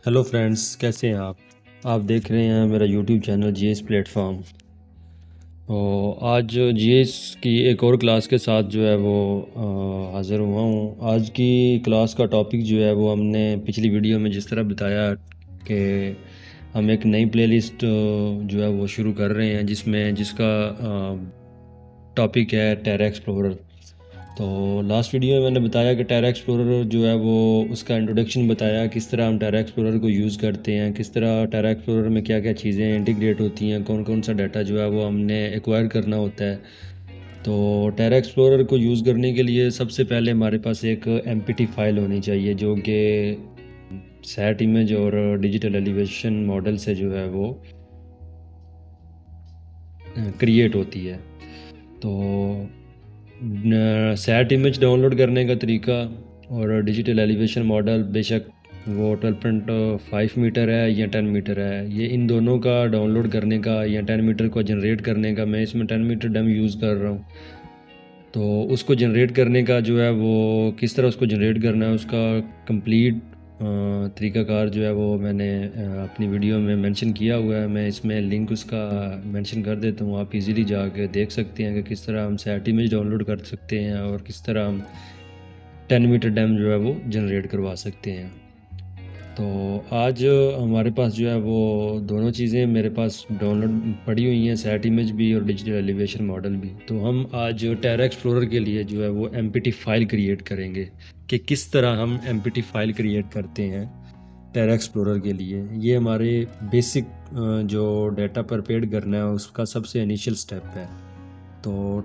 Hello friends, कैसे हैं आप देख रहे हैं मेरा यूट्यूब चैनल जीएस प्लेटफॉर्म। तो आज जीएस की एक और क्लास के साथ जो है वो हाज़िर हुआ हूँ। आज की क्लास का टॉपिक जो है वो हमने पिछली वीडियो में जिस तरह बताया कि हम एक नई प्लेलिस्ट जो है वो शुरू कर रहे हैं जिसका टॉपिक है टेरा एक्सप्लोरर। तो लास्ट वीडियो में मैंने बताया कि टेरा एक्सप्लोरर जो है वो उसका इंट्रोडक्शन बताया, किस तरह हम टेरा एक्सप्लोरर को यूज़ करते हैं, किस तरह टेरा एक्सप्लोरर में क्या क्या चीज़ें इंटीग्रेट होती हैं, कौन कौन सा डाटा जो है वो हमने एक्वायर करना होता है। तो टेरा एक्सप्लोरर को यूज़ करने के लिए सबसे पहले हमारे पास एक एमपीटी फाइल होनी चाहिए जो कि सैट इमेज और डिजिटल एलिवेशन मॉडल से जो है वो क्रिएट होती है। तो सैट इमेज डाउनलोड करने का तरीका और डिजिटल एलिवेशन मॉडल, बेशक वो 12.5 मीटर है या 10 मीटर है, ये इन दोनों का डाउनलोड करने का या 10 मीटर को जनरेट करने का, मैं इसमें 10 मीटर डम यूज़ कर रहा हूँ। तो उसको जनरेट करने का जो है वो किस तरह उसको जनरेट करना है, उसका कंप्लीट तरीक़ाकार जो है वो मैंने अपनी वीडियो में मेंशन किया हुआ है। मैं इसमें लिंक उसका मेंशन कर देता हूँ, आप इजीली जाके देख सकते हैं कि किस तरह हम सैट इमेज डाउनलोड कर सकते हैं और किस तरह हम 10 मीटर डैम जो है वो जनरेट करवा सकते हैं। तो आज हमारे पास जो है वो दोनों चीज़ें मेरे पास डाउनलोड पड़ी हुई हैं, सैट इमेज भी और डिजिटल एलिवेशन मॉडल भी। तो हम आज टेरा एक्सप्लोरर के लिए जो है वो एमपीटी फाइल क्रिएट करेंगे कि किस तरह हम एमपीटी फाइल क्रिएट करते हैं टेरा एक्सप्लोरर के लिए। ये हमारे बेसिक जो डाटा प्रिपेयर करना है उसका सबसे इनिशियल स्टेप है। तो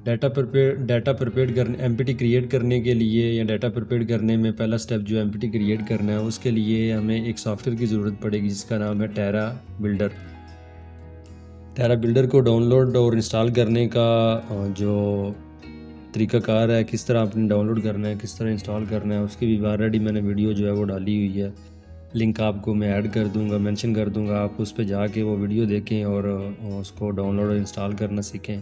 डाटा प्रिपेयर करने, एमपीटी क्रिएट करने के लिए या डाटा प्रिपेयर करने में पहला स्टेप जो एमपीटी क्रिएट करना है उसके लिए हमें एक सॉफ्टवेयर की ज़रूरत पड़ेगी जिसका नाम है टेरा बिल्डर। टेरा बिल्डर को डाउनलोड और इंस्टॉल करने का जो तरीक़ाकार है, किस तरह आपने डाउनलोड करना है, किस तरह इंस्टॉल करना है, उसकी भी ऑलरेडी मैंने वीडियो जो है वो डाली हुई है। लिंक आपको मैं ऐड कर दूंगा, मेंशन कर दूंगा, आप उस पर जाके वो वीडियो देखें और उसको डाउनलोड और इंस्टॉल करना सीखें।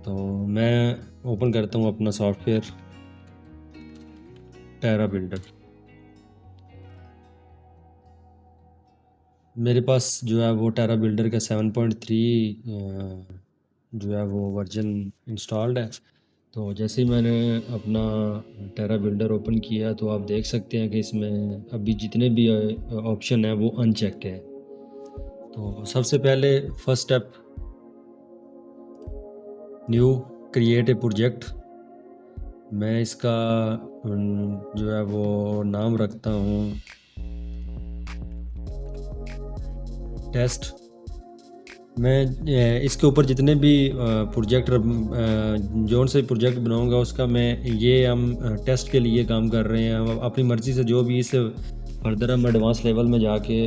तो मैं ओपन करता हूँ अपना सॉफ्टवेयर टेरा बिल्डर। मेरे पास जो है वो टेरा बिल्डर का 7.3 जो है वो वर्जन इंस्टॉल्ड है। तो जैसे ही मैंने अपना टेरा बिल्डर ओपन किया तो आप देख सकते हैं कि इसमें अभी जितने भी ऑप्शन है वो अनचेक है। तो सबसे पहले first step, new create a project. मैं इसका जो है वो नाम रखता हूँ टेस्ट। मैं इसके ऊपर जितने भी प्रोजेक्ट जोन से प्रोजेक्ट बनाऊंगा उसका मैं ये हम टेस्ट के लिए काम कर रहे हैं। हम अपनी मर्ज़ी से जो भी इस फर्दर हम एडवांस लेवल में जाके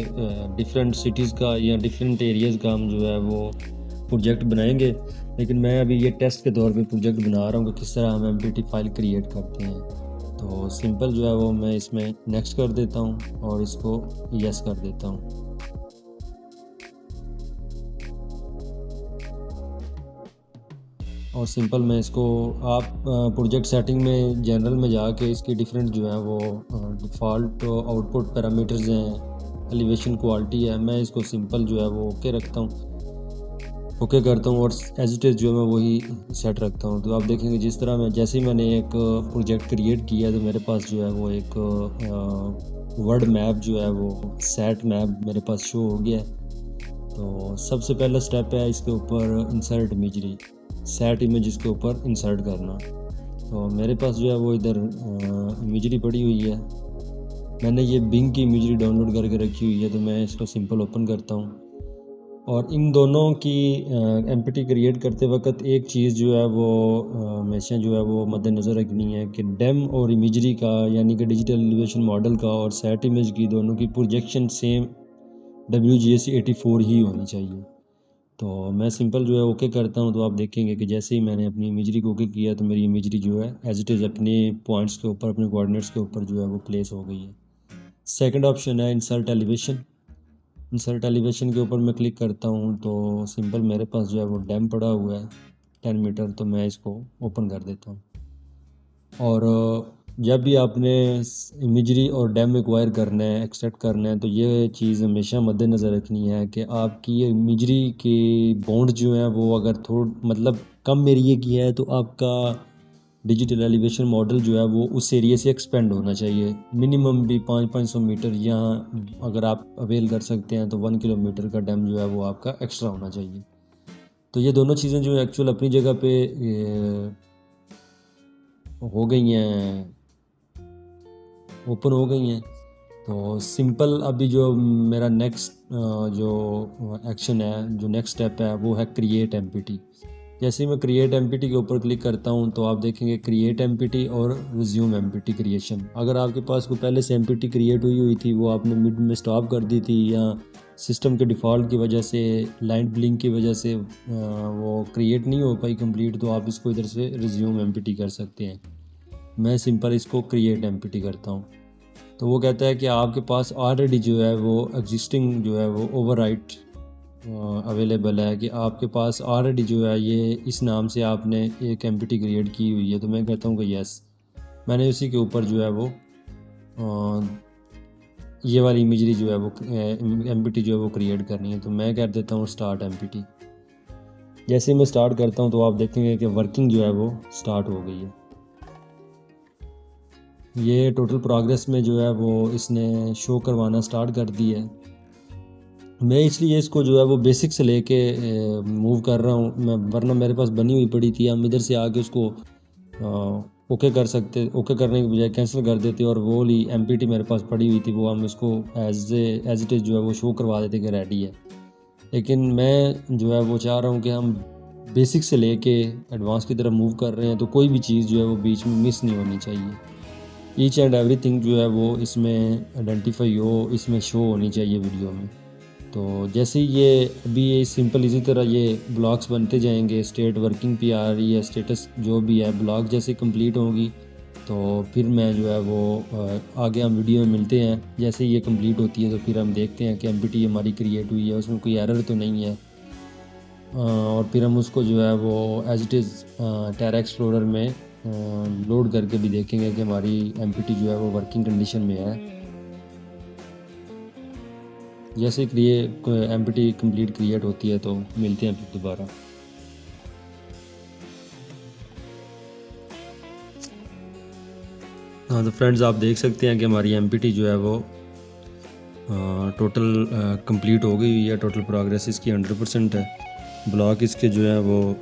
डिफरेंट सिटीज़ का या डिफरेंट एरियाज़ का हम जो है वो प्रोजेक्ट बनाएंगे, लेकिन मैं अभी ये टेस्ट के तौर पे प्रोजेक्ट बना रहा हूँ कि किस तरह हम एमपीटी फाइल क्रिएट करते हैं। तो सिंपल जो है वो मैं इसमें नेक्स्ट कर देता हूँ और इसको यस कर देता हूँ। और सिंपल मैं इसको, आप प्रोजेक्ट सेटिंग में जनरल में जाके इसकी डिफरेंट जो है वो डिफ़ॉल्ट आउटपुट पैरामीटर्स हैं, एलिवेशन क्वालिटी है, मैं इसको सिंपल जो है वो ओके रखता हूँ, ओके करता हूँ और एज इट इज़ जो है मैं वही सेट रखता हूँ। तो आप देखेंगे जिस तरह मैं, जैसे ही मैंने एक प्रोजेक्ट क्रिएट किया तो मेरे पास जो है वो एक वर्ड मैप जो है वो सेट मैप मेरे पास शो हो गया है। तो सबसे पहला स्टेप है इसके ऊपर इंसर्ट इमेजरी, सेट इमेज इसके ऊपर इंसर्ट करना। तो मेरे पास जो है वो इधर इमेजरी पड़ी हुई है, मैंने ये बिंग की इमेजरी डाउनलोड करके रखी हुई है। तो मैं इसको सिंपल ओपन करता हूँ और इन दोनों की एमपीटी क्रिएट करते वक्त एक चीज़ जो है वो हमेशा जो है वो मद्देनज़र रखनी है कि डेम और इमेजरी का, यानी कि डिजिटल एलिवेशन मॉडल का और सेट इमेज की, दोनों की प्रोजेक्शन सेम WGS84 ही होनी चाहिए। तो मैं सिंपल जो है ओके करता हूँ। तो आप देखेंगे कि जैसे ही मैंने अपनी इमेजरी को ओके किया तो मेरी इमेजरी जो है एज इट इज़ अपने पॉइंट्स के ऊपर, अपने कोऑर्डिनेट्स के ऊपर जो है वो प्लेस हो गई है। सेकंड ऑप्शन है इंसर्ट एलिवेशन। इंसर्ट एलिवेशन के ऊपर मैं क्लिक करता हूँ तो सिंपल मेरे पास जो है वो डैम पड़ा हुआ है 10 मीटर, तो मैं इसको ओपन कर देता हूँ। और जब भी आपने इमेजरी और डैम एक्वायर करना है, एक्सट्रैक्ट करना है, तो ये चीज़ हमेशा मद्देनज़र रखनी है कि आपकी इमेजरी के बॉन्ड जो हैं वो अगर थोड़ मतलब कम एरिए की है, तो आपका डिजिटल एलिवेशन मॉडल जो है वो उस एरिया से एक्सपेंड होना चाहिए। मिनिमम भी 500 मीटर, या अगर आप अवेल कर सकते हैं तो 1 किलोमीटर का डैम जो है वो आपका एक्स्ट्रा होना चाहिए। तो ये दोनों चीज़ें जो एक्चुअल अपनी जगह पे हो गई हैं, ओपन हो गई हैं। तो सिंपल अभी जो मेरा नेक्स्ट जो एक्शन है, जो नेक्स्ट स्टेप है, वो है क्रिएट एमपीटी। जैसे ही मैं क्रिएट एमपीटी के ऊपर क्लिक करता हूँ तो आप देखेंगे क्रिएट एमपीटी और रिज्यूम एमपीटी क्रिएशन। अगर आपके पास कोई पहले से एमपीटी क्रिएट हुई हुई थी, वो आपने मिड में स्टॉप कर दी थी, या सिस्टम के डिफ़ॉल्ट की वजह से, लाइन ब्लिंक की वजह से वो क्रिएट नहीं हो पाई कंप्लीट, तो आप इसको इधर से रिज्यूम एमपीटी कर सकते हैं। मैं सिंपल इसको क्रिएट एमपीटी करता हूँ। तो वो कहता है कि आपके पास ऑलरेडी जो है वो एग्जिस्टिंग जो है वो ओवरराइट अवेलेबल है, कि आपके पास ऑलरेडी जो है ये इस नाम से आपने एक एमपीटी क्रिएट की हुई है। तो मैं कहता हूँ कि यस, मैंने उसी के ऊपर जो है वो ये वाली इमेजरी जो है वो एमपीटी जो है वो क्रिएट करनी है। तो मैं कर देता हूँ स्टार्ट एमपीटी। जैसे ही मैं स्टार्ट करता हूँ तो आप देखेंगे कि वर्किंग जो है वो स्टार्ट हो गई है। ये टोटल प्रोग्रेस में जो है वो इसने शो करवाना स्टार्ट कर दी है। मैं इसलिए इसको जो है वो बेसिक से लेके मूव कर रहा हूँ मैं, वरना मेरे पास बनी हुई पड़ी थी। हम इधर से आके उसको ओके कर सकते, ओके करने के बजाय कैंसिल कर देते, और वो वाली एमपीटी मेरे पास पड़ी हुई थी, वो हम इसको एज इट इज़ जो है वो शो करवा देते कि रेडी है। लेकिन मैं जो है वो चाह रहा हूँ कि हम बेसिक से लेके एडवांस की तरफ मूव कर रहे हैं, तो कोई भी चीज़ जो है वो बीच में मिस नहीं होनी चाहिए। ईच एंड एवरीथिंग जो है वो इसमें आइडेंटिफाई हो, इसमें शो होनी चाहिए वीडियो में। तो जैसे ही ये अभी ये सिंपल इसी तरह ये ब्लॉक्स बनते जाएंगे, स्टेट वर्किंग पे आ रही है, स्टेटस जो भी है, ब्लॉक जैसे कंप्लीट होगी तो फिर मैं जो है वो आगे हम वीडियो में मिलते हैं। जैसे ही ये कंप्लीट होती है तो फिर हम देखते हैं कि एमपीटी हमारी क्रिएट हुई है, उसमें कोई एरर तो नहीं है। और फिर हम उसको जो है वो as it is Terra Explorer में लोड करके भी देखेंगे कि हमारी एमपीटी जो है वो वर्किंग कंडीशन में है। जैसे एमपीटी कंप्लीट क्रिएट होती है तो मिलते हैं फिर दोबारा। हाँ, तो फ्रेंड्स आप देख सकते हैं कि हमारी एमपीटी जो है वो टोटल कंप्लीट हो गई हुई है। टोटल प्रोग्रेस इसकी 100% है। ब्लॉक इसके जो है वो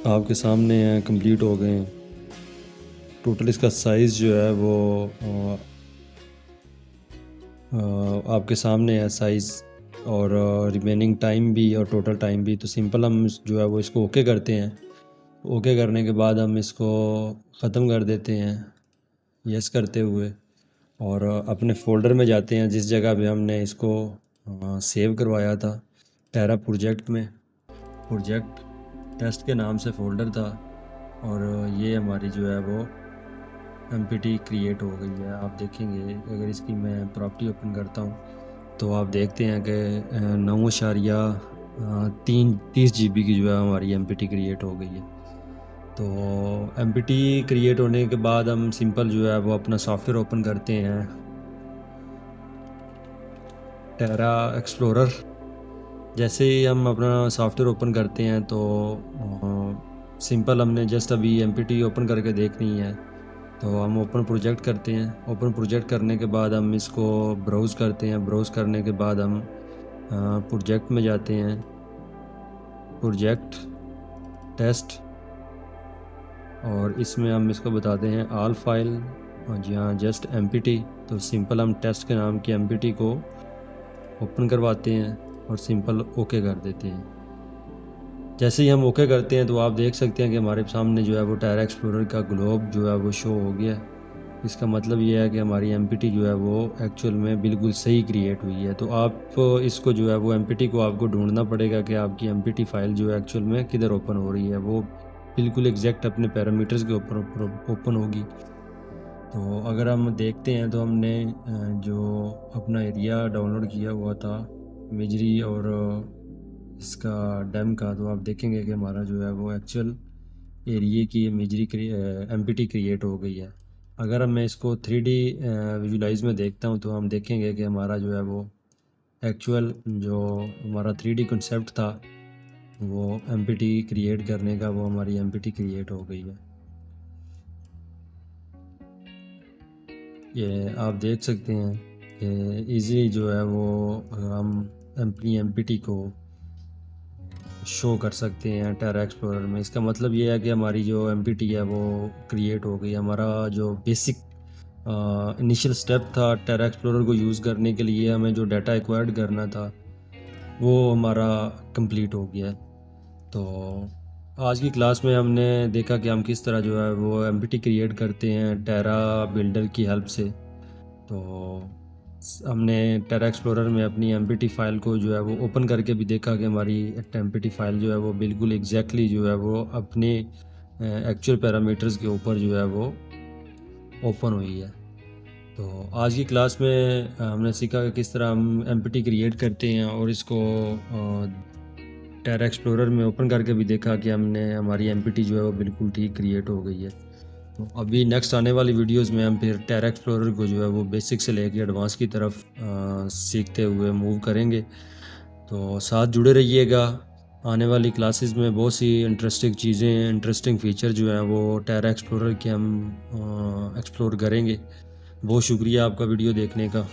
आपके सामने हैं, कंप्लीट हो गए हैं। टोटल इसका साइज़ जो है वो आपके सामने है साइज़, और रिमेनिंग टाइम भी और टोटल टाइम भी। तो सिंपल हम जो है वो इसको ओके करते हैं। ओके करने के बाद हम इसको ख़त्म कर देते हैं यस करते हुए, और अपने फ़ोल्डर में जाते हैं जिस जगह पे हमने इसको सेव करवाया था। टेरा प्रोजेक्ट में प्रोजेक्ट टेस्ट के नाम से फ़ोल्डर था, और ये हमारी जो है वो एमपीटी क्रिएट हो गई है। आप देखेंगे अगर इसकी मैं प्रॉपर्टी ओपन करता हूँ तो आप देखते हैं कि 9.30 GB की जो है हमारी एमपीटी क्रिएट हो गई है। तो एमपीटी क्रिएट होने के बाद हम सिंपल जो है वो अपना सॉफ्टवेयर ओपन करते हैं, टेरा एक्सप्लोरर। जैसे ही हम अपना सॉफ्टवेयर ओपन करते हैं तो सिंपल हमने जस्ट अभी एमपीटी ओपन करके देखनी है। तो हम ओपन प्रोजेक्ट करते हैं। ओपन प्रोजेक्ट करने के बाद हम इसको ब्राउज़ करते हैं। ब्राउज़ करने के बाद हम प्रोजेक्ट में जाते हैं, प्रोजेक्ट टेस्ट, और इसमें हम इसको बताते हैं ऑल फाइल, और जहाँ जस्ट एमपीटी। तो सिंपल हम टेस्ट के नाम की एमपीटी को ओपन करवाते हैं और सिंपल ओके कर देते हैं। जैसे ही हम ओके करते हैं तो आप देख सकते हैं कि हमारे सामने जो है वो टेरा एक्सप्लोरर का ग्लोब जो है वो शो हो गया। इसका मतलब ये है कि हमारी एमपीटी जो है वो एक्चुअल में बिल्कुल सही क्रिएट हुई है। तो आप इसको जो है वो एमपीटी को आपको ढूंढना पड़ेगा कि आपकी एमपीटी फ़ाइल जो है एक्चुअल में किधर ओपन हो रही है। वो बिल्कुल एग्जैक्ट अपने पैरामीटर्स के ऊपर ओपन होगी। तो अगर हम देखते हैं तो हमने जो अपना एरिया डाउनलोड किया हुआ था इमेजरी और इसका डैम का, तो आप देखेंगे कि हमारा जो है वो एक्चुअल एरिए की इमेजरी एमपीटी क्रिएट हो गई है। अगर मैं इसको 3D विजुलाइज में देखता हूँ तो हम देखेंगे कि हमारा जो है वो एक्चुअल जो हमारा 3D कंसेप्ट था वो एमपीटी क्रिएट करने का, वो हमारी एमपीटी क्रिएट हो गई है। ये आप देख सकते हैं कि ईज़िली जो है वो हम अपनी एमपीटी को शो कर सकते हैं टेरा एक्सप्लोरर में। इसका मतलब ये है कि हमारी जो एमपीटी है वो क्रिएट हो गई। हमारा जो बेसिक इनिशियल स्टेप था टेरा एक्सप्लोरर को यूज़ करने के लिए, हमें जो डाटा एक्वायर्ड करना था वो हमारा कंप्लीट हो गया है। तो आज की क्लास में हमने देखा कि हम किस तरह जो है वो एमपीटी क्रिएट करते हैं टेरा बिल्डर की हेल्प से। तो हमने टेरा एक्सप्लोरर में अपनी एमपीटी फ़ाइल को जो है वो ओपन करके भी देखा कि हमारी एमपीटी फ़ाइल जो है वो बिल्कुल एग्जैक्टली जो है वो अपने एक्चुअल पैरामीटर्स के ऊपर जो है वो ओपन हुई है। तो आज की क्लास में हमने सीखा कि किस तरह हम एमपीटी क्रिएट करते हैं, और इसको टेरा एक्सप्लोरर में ओपन करके भी देखा कि हमने हमारी एमपीटी जो है वो बिल्कुल ठीक क्रिएट हो गई है। तो अभी नेक्स्ट आने वाली वीडियोस में हम फिर टेरा एक्सप्लोरर को जो है वो बेसिक से लेके एडवांस की तरफ सीखते हुए मूव करेंगे। तो साथ जुड़े रहिएगा। आने वाली क्लासेस में बहुत सी इंटरेस्टिंग चीज़ें, इंटरेस्टिंग फ़ीचर जो हैं वो टेरा एक्सप्लोरर के हम एक्सप्लोर करेंगे। बहुत शुक्रिया आपका वीडियो देखने का।